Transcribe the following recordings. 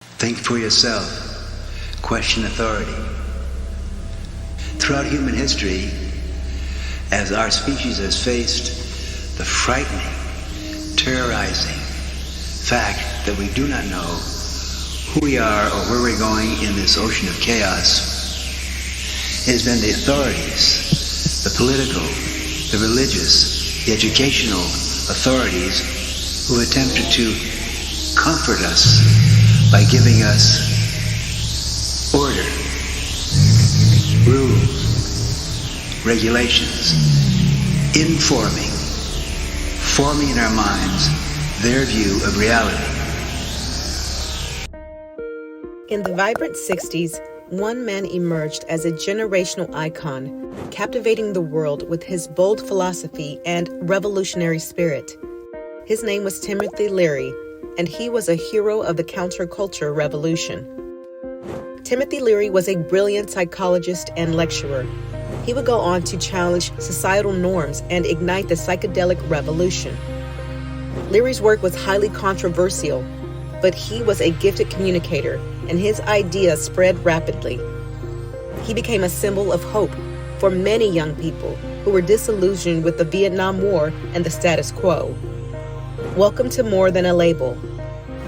Think for yourself. Question authority. Throughout human history, as our species has faced the frightening, terrorizing fact that we do not know who we are or where we're going in this ocean of chaos, it has been the authorities, the political, the religious, the educational authorities who attempted to comfort us by giving us order, rules, regulations, forming in our minds their view of reality. In the vibrant 60s, one man emerged as a generational icon, captivating the world with his bold philosophy and revolutionary spirit. His name was Timothy Leary, and he was a hero of the counterculture revolution. Timothy Leary was a brilliant psychologist and lecturer. He would go on to challenge societal norms and ignite the psychedelic revolution. Leary's work was highly controversial, but he was a gifted communicator, and his ideas spread rapidly. He became a symbol of hope for many young people who were disillusioned with the Vietnam War and the status quo. Welcome to More Than a Label.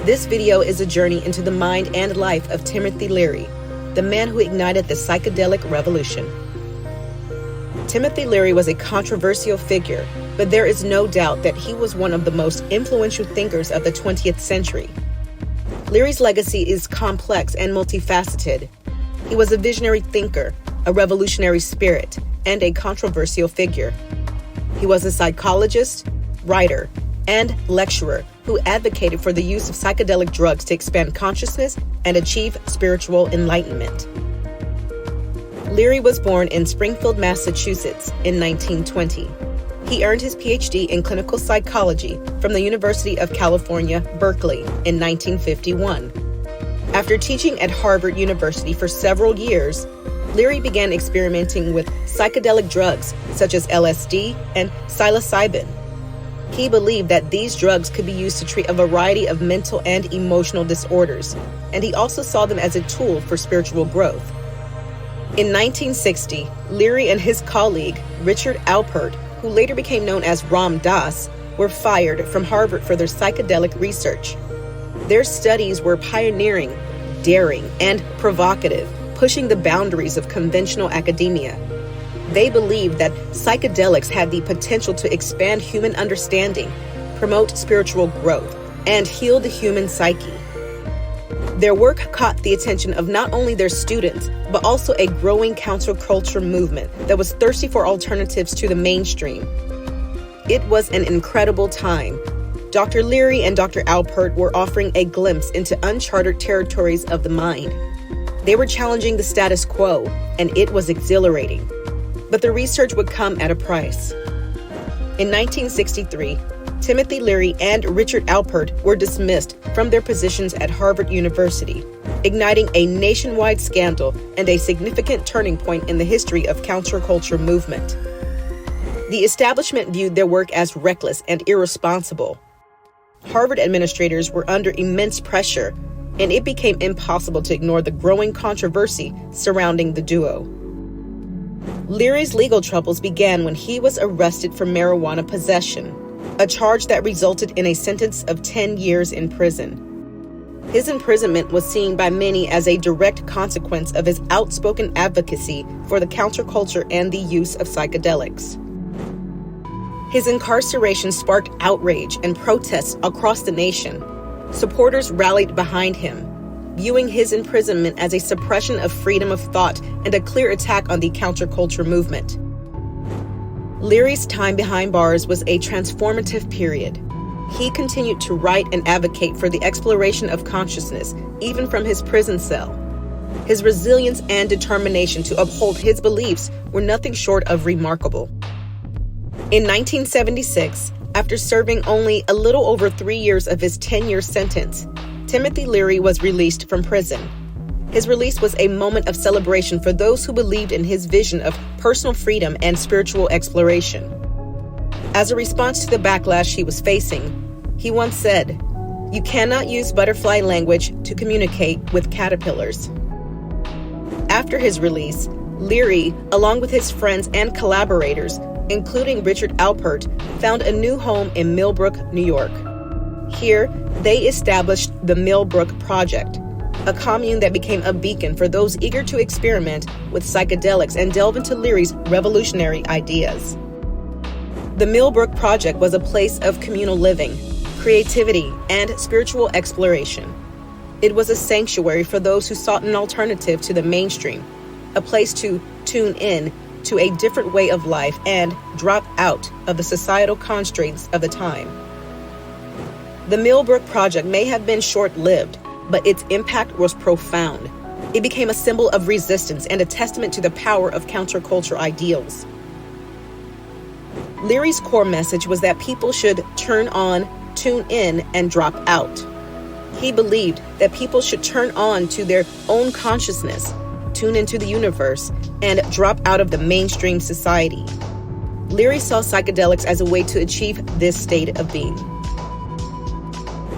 This video is a journey into the mind and life of Timothy Leary, the man who ignited the psychedelic revolution. Timothy Leary was a controversial figure, but there is no doubt that he was one of the most influential thinkers of the 20th century. Leary's legacy is complex and multifaceted. He was a visionary thinker, a revolutionary spirit, and a controversial figure. He was a psychologist, writer, and lecturer who advocated for the use of psychedelic drugs to expand consciousness and achieve spiritual enlightenment. Leary was born in Springfield, Massachusetts in 1920. He earned his PhD in clinical psychology from the University of California, Berkeley in 1951. After teaching at Harvard University for several years, Leary began experimenting with psychedelic drugs such as LSD and psilocybin. He believed that these drugs could be used to treat a variety of mental and emotional disorders, and he also saw them as a tool for spiritual growth. In 1960, Leary and his colleague, Richard Alpert, who later became known as Ram Dass, were fired from Harvard for their psychedelic research. Their studies were pioneering, daring, and provocative, pushing the boundaries of conventional academia. They believed that psychedelics had the potential to expand human understanding, promote spiritual growth, and heal the human psyche. Their work caught the attention of not only their students, but also a growing counterculture movement that was thirsty for alternatives to the mainstream. It was an incredible time. Dr. Leary and Dr. Alpert were offering a glimpse into uncharted territories of the mind. They were challenging the status quo, and it was exhilarating. But the research would come at a price. In 1963, Timothy Leary and Richard Alpert were dismissed from their positions at Harvard University, igniting a nationwide scandal and a significant turning point in the history of counterculture movement. The establishment viewed their work as reckless and irresponsible. Harvard administrators were under immense pressure, and it became impossible to ignore the growing controversy surrounding the duo. Leary's legal troubles began when he was arrested for marijuana possession, a charge that resulted in a sentence of 10 years in prison. His imprisonment was seen by many as a direct consequence of his outspoken advocacy for the counterculture and the use of psychedelics. His incarceration sparked outrage and protests across the nation. Supporters rallied behind him, viewing his imprisonment as a suppression of freedom of thought and a clear attack on the counterculture movement. Leary's time behind bars was a transformative period. He continued to write and advocate for the exploration of consciousness, even from his prison cell. His resilience and determination to uphold his beliefs were nothing short of remarkable. In 1976, after serving only a little over 3 years of his 10-year sentence, Timothy Leary was released from prison. His release was a moment of celebration for those who believed in his vision of personal freedom and spiritual exploration. As a response to the backlash he was facing, he once said, You cannot use butterfly language to communicate with caterpillars. After his release, Leary, along with his friends and collaborators, including Richard Alpert, found a new home in Millbrook, New York. Here, they established the Millbrook Project, a commune that became a beacon for those eager to experiment with psychedelics and delve into Leary's revolutionary ideas. The Millbrook Project was a place of communal living, creativity, and spiritual exploration. It was a sanctuary for those who sought an alternative to the mainstream, a place to tune in to a different way of life and drop out of the societal constraints of the time. The Millbrook Project may have been short-lived, but its impact was profound. It became a symbol of resistance and a testament to the power of counterculture ideals. Leary's core message was that people should turn on, tune in, and drop out. He believed that people should turn on to their own consciousness, tune into the universe, and drop out of the mainstream society. Leary saw psychedelics as a way to achieve this state of being.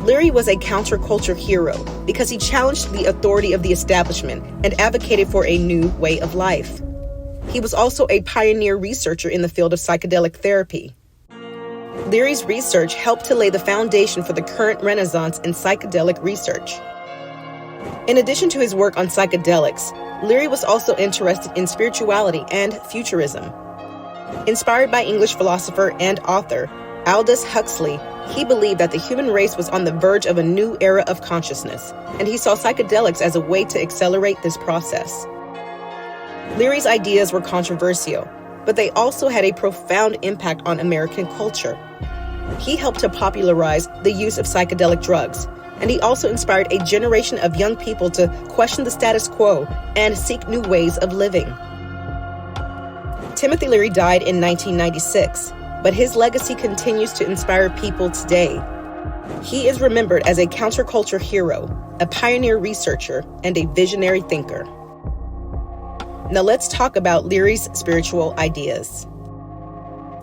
Leary was a counterculture hero because he challenged the authority of the establishment and advocated for a new way of life. He was also a pioneer researcher in the field of psychedelic therapy. Leary's research helped to lay the foundation for the current renaissance in psychedelic research. In addition to his work on psychedelics, Leary was also interested in spirituality and futurism. Inspired by English philosopher and author Aldous Huxley, he believed that the human race was on the verge of a new era of consciousness, and he saw psychedelics as a way to accelerate this process. Leary's ideas were controversial, but they also had a profound impact on American culture. He helped to popularize the use of psychedelic drugs, and he also inspired a generation of young people to question the status quo and seek new ways of living. Timothy Leary died in 1996, but his legacy continues to inspire people today. He is remembered as a counterculture hero, a pioneer researcher, and a visionary thinker. Now let's talk about Leary's spiritual ideas.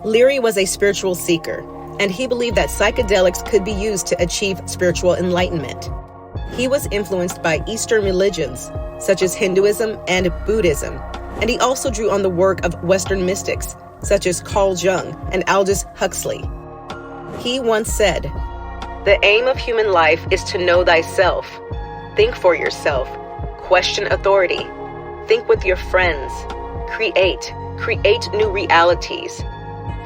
Leary was a spiritual seeker, and he believed that psychedelics could be used to achieve spiritual enlightenment. He was influenced by Eastern religions, such as Hinduism and Buddhism, and he also drew on the work of Western mystics, such as Carl Jung and Aldous Huxley. He once said, "The aim of human life is to know thyself. Think for yourself. Question authority. Think with your friends. Create new realities.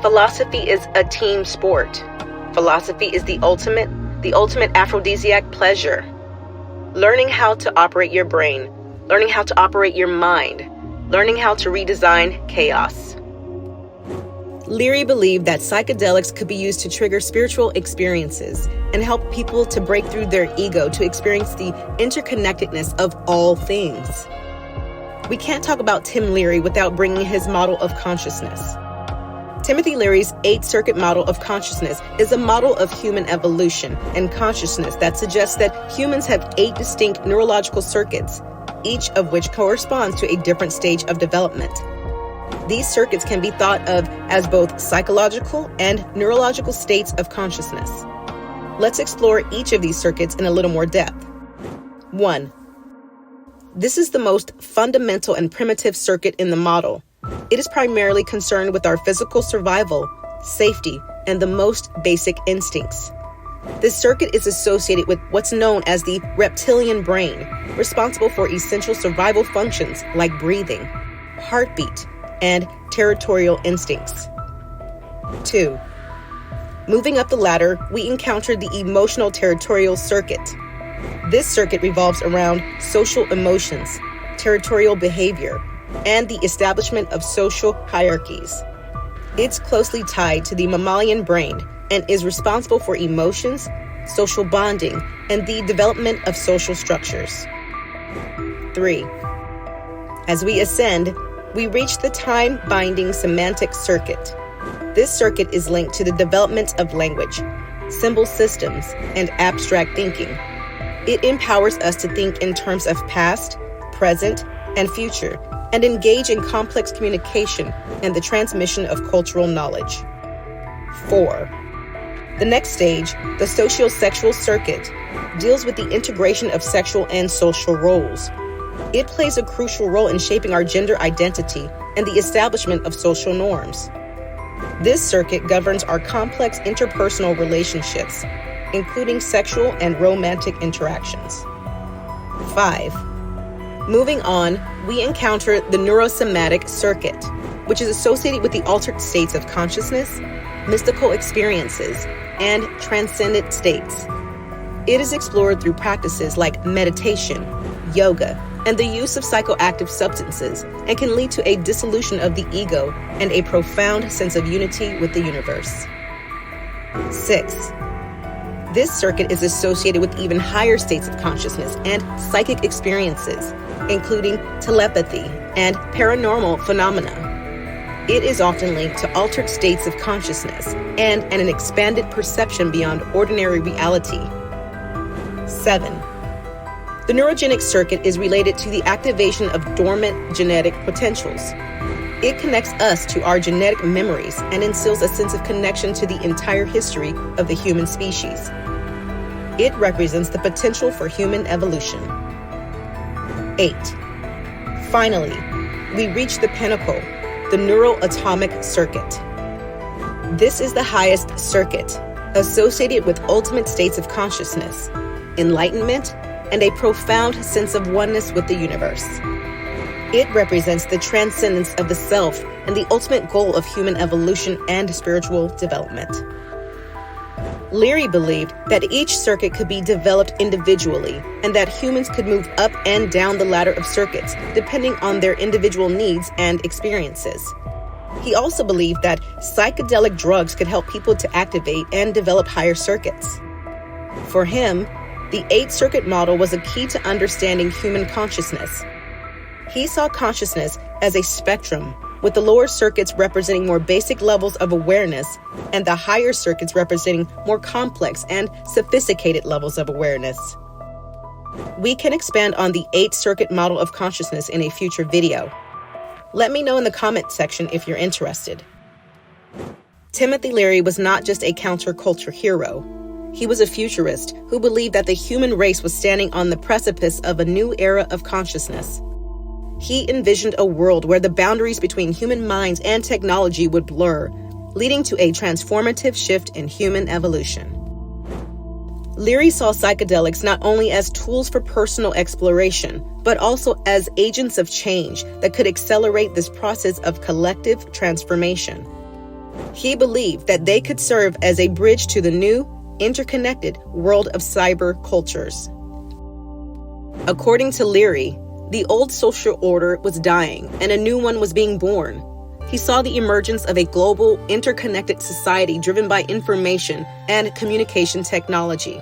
Philosophy is a team sport. Philosophy is the ultimate aphrodisiac pleasure. Learning how to operate your brain, learning how to operate your mind, learning how to redesign chaos." Leary believed that psychedelics could be used to trigger spiritual experiences and help people to break through their ego to experience the interconnectedness of all things. We can't talk about Tim Leary without bringing his model of consciousness. Timothy Leary's 8-circuit model of consciousness is a model of human evolution and consciousness that suggests that humans have 8 distinct neurological circuits, each of which corresponds to a different stage of development. These circuits can be thought of as both psychological and neurological states of consciousness. Let's explore each of these circuits in a little more depth. 1. This is the most fundamental and primitive circuit in the model. It is primarily concerned with our physical survival, safety, and the most basic instincts. This circuit is associated with what's known as the reptilian brain, responsible for essential survival functions like breathing, heartbeat, and territorial instincts. 2. Moving up the ladder, we encounter the emotional territorial circuit. This circuit revolves around social emotions, territorial behavior, and the establishment of social hierarchies. It's closely tied to the mammalian brain and is responsible for emotions, social bonding, and the development of social structures. 3. As we ascend, we reach the time-binding semantic circuit. This circuit is linked to the development of language, symbol systems, and abstract thinking. It empowers us to think in terms of past, present, and future, and engage in complex communication and the transmission of cultural knowledge. 4. The next stage, the socio-sexual circuit, deals with the integration of sexual and social roles. It plays a crucial role in shaping our gender identity and the establishment of social norms. This circuit governs our complex interpersonal relationships, including sexual and romantic interactions. 5. Moving on, we encounter the neurosomatic circuit, which is associated with the altered states of consciousness, mystical experiences, and transcendent states. It is explored through practices like meditation, yoga, and the use of psychoactive substances, and can lead to a dissolution of the ego and a profound sense of unity with the universe. 6. This circuit is associated with even higher states of consciousness and psychic experiences, including telepathy and paranormal phenomena. It is often linked to altered states of consciousness and an expanded perception beyond ordinary reality. 7. The neurogenic circuit is related to the activation of dormant genetic potentials. It connects us to our genetic memories and instills a sense of connection to the entire history of the human species. It represents the potential for human evolution. 8. Finally, we reach the pinnacle, the neuroatomic circuit. This is the highest circuit, associated with ultimate states of consciousness, enlightenment, and a profound sense of oneness with the universe. It represents the transcendence of the self and the ultimate goal of human evolution and spiritual development. Leary believed that each circuit could be developed individually and that humans could move up and down the ladder of circuits depending on their individual needs and experiences. He also believed that psychedelic drugs could help people to activate and develop higher circuits. For him, the 8-circuit model was a key to understanding human consciousness. He saw consciousness as a spectrum, with the lower circuits representing more basic levels of awareness and the higher circuits representing more complex and sophisticated levels of awareness. We can expand on the 8-circuit model of consciousness in a future video. Let me know in the comment section if you're interested. Timothy Leary was not just a counterculture hero. He was a futurist who believed that the human race was standing on the precipice of a new era of consciousness. He envisioned a world where the boundaries between human minds and technology would blur, leading to a transformative shift in human evolution. Leary saw psychedelics not only as tools for personal exploration, but also as agents of change that could accelerate this process of collective transformation. He believed that they could serve as a bridge to the new, interconnected world of cyber cultures. According to Leary, the old social order was dying and a new one was being born. He saw the emergence of a global, interconnected society driven by information and communication technology.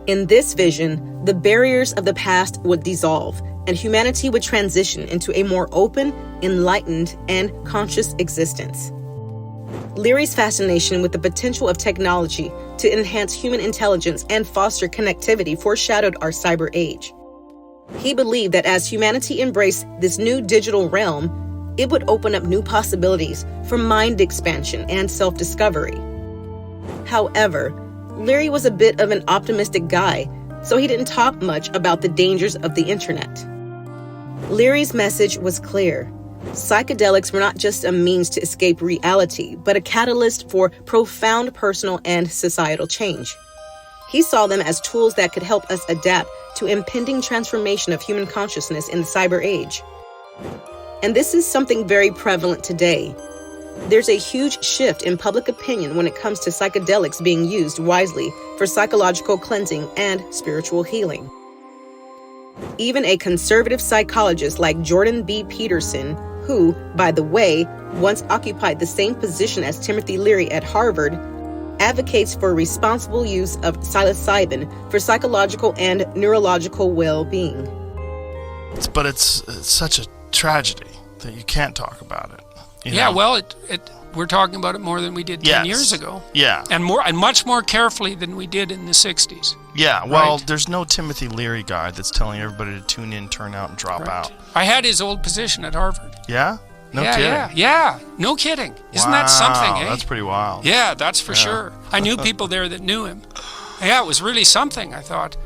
In this vision, the barriers of the past would dissolve and humanity would transition into a more open, enlightened, and conscious existence. Leary's fascination with the potential of technology to enhance human intelligence and foster connectivity foreshadowed our cyber age. He believed that as humanity embraced this new digital realm, it would open up new possibilities for mind expansion and self-discovery. However, Leary was a bit of an optimistic guy, so he didn't talk much about the dangers of the internet. Leary's message was clear. Psychedelics were not just a means to escape reality, but a catalyst for profound personal and societal change. He saw them as tools that could help us adapt to impending transformation of human consciousness in the cyber age. And this is something very prevalent today. There's a huge shift in public opinion when it comes to psychedelics being used wisely for psychological cleansing and spiritual healing. Even a conservative psychologist like Jordan B. Peterson, who, by the way, once occupied the same position as Timothy Leary at Harvard, advocates for responsible use of psilocybin for psychological and neurological well-being. But it's such a tragedy that you can't talk about it. Yeah, well, we're talking about it more than we did 10 years ago. Yeah. And much more carefully than we did in the 60s. Yeah, well, Right. There's no Timothy Leary guy that's telling everybody to tune in, turn out, and drop out. I had his old position at Harvard. Yeah? No yeah, kidding. Yeah. No kidding. Isn't that something, eh? That's pretty wild. Yeah, that's for sure. I knew people there that knew him. Yeah, it was really something, I thought.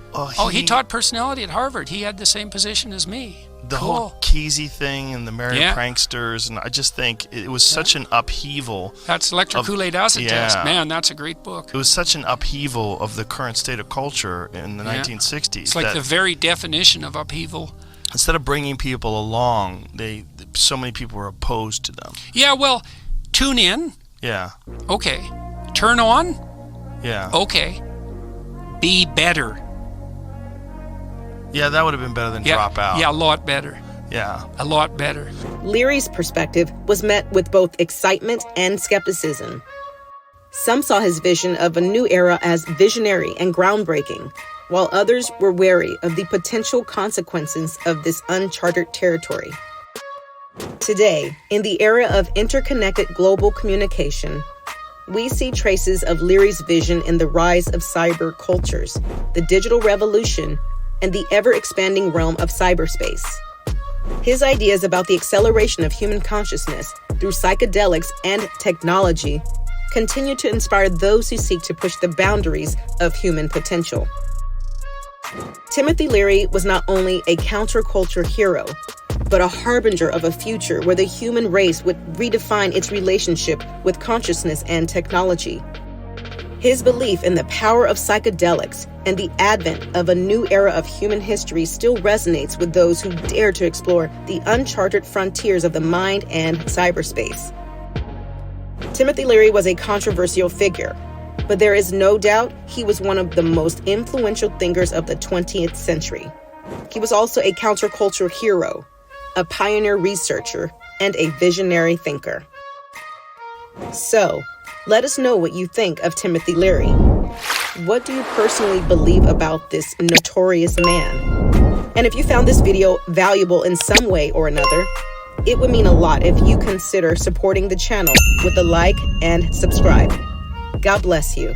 He taught personality at Harvard. He had the same position as me. The whole Kesey thing and the Merry Pranksters, and I just think it was such an upheaval. That's Electric Kool-Aid Acid Test. Man, that's a great book. It was such an upheaval of the current state of culture in the 1960s. It's like the very definition of upheaval. Instead of bringing people along, so many people were opposed to them. Yeah, well, tune in. Yeah. Okay. Turn on. Yeah. Okay. Be better. Yeah, that would have been better than drop out. Yeah, a lot better. Yeah. A lot better. Leary's perspective was met with both excitement and skepticism. Some saw his vision of a new era as visionary and groundbreaking, while others were wary of the potential consequences of this uncharted territory. Today, in the era of interconnected global communication, we see traces of Leary's vision in the rise of cyber cultures, the digital revolution, and the ever-expanding realm of cyberspace. His ideas about the acceleration of human consciousness through psychedelics and technology continue to inspire those who seek to push the boundaries of human potential. Timothy Leary was not only a counterculture hero, but a harbinger of a future where the human race would redefine its relationship with consciousness and technology. His belief in the power of psychedelics and the advent of a new era of human history still resonates with those who dare to explore the uncharted frontiers of the mind and cyberspace. Timothy Leary was a controversial figure, but there is no doubt he was one of the most influential thinkers of the 20th century. He was also a counterculture hero, a pioneer researcher, and a visionary thinker. So, let us know what you think of Timothy Leary. What do you personally believe about this notorious man? And if you found this video valuable in some way or another, it would mean a lot if you consider supporting the channel with a like and subscribe. God bless you.